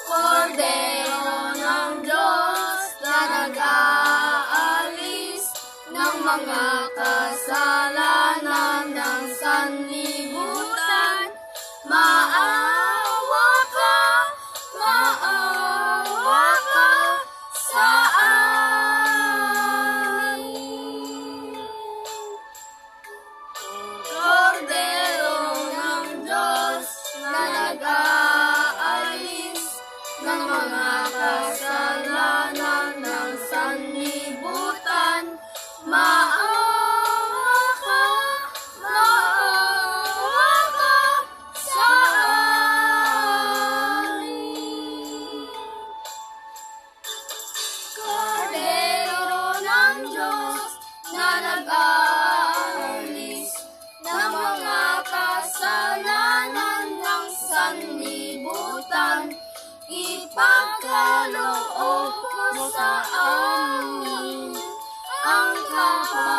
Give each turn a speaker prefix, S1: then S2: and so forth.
S1: Kordero ng Diyos na nag-aalis ng mga kasalanan ng sanlibutan. Maawa ka sa amin. Kordero ng Diyos na nag-aalis ng mga kasalanan ng sanlibutan. Maawa ka sa amin. Kordero ng Diyos na nag-aalis ng mga kasalanan ng sanlibutan, ipagkaloob mo sa amin ang kapatawaran.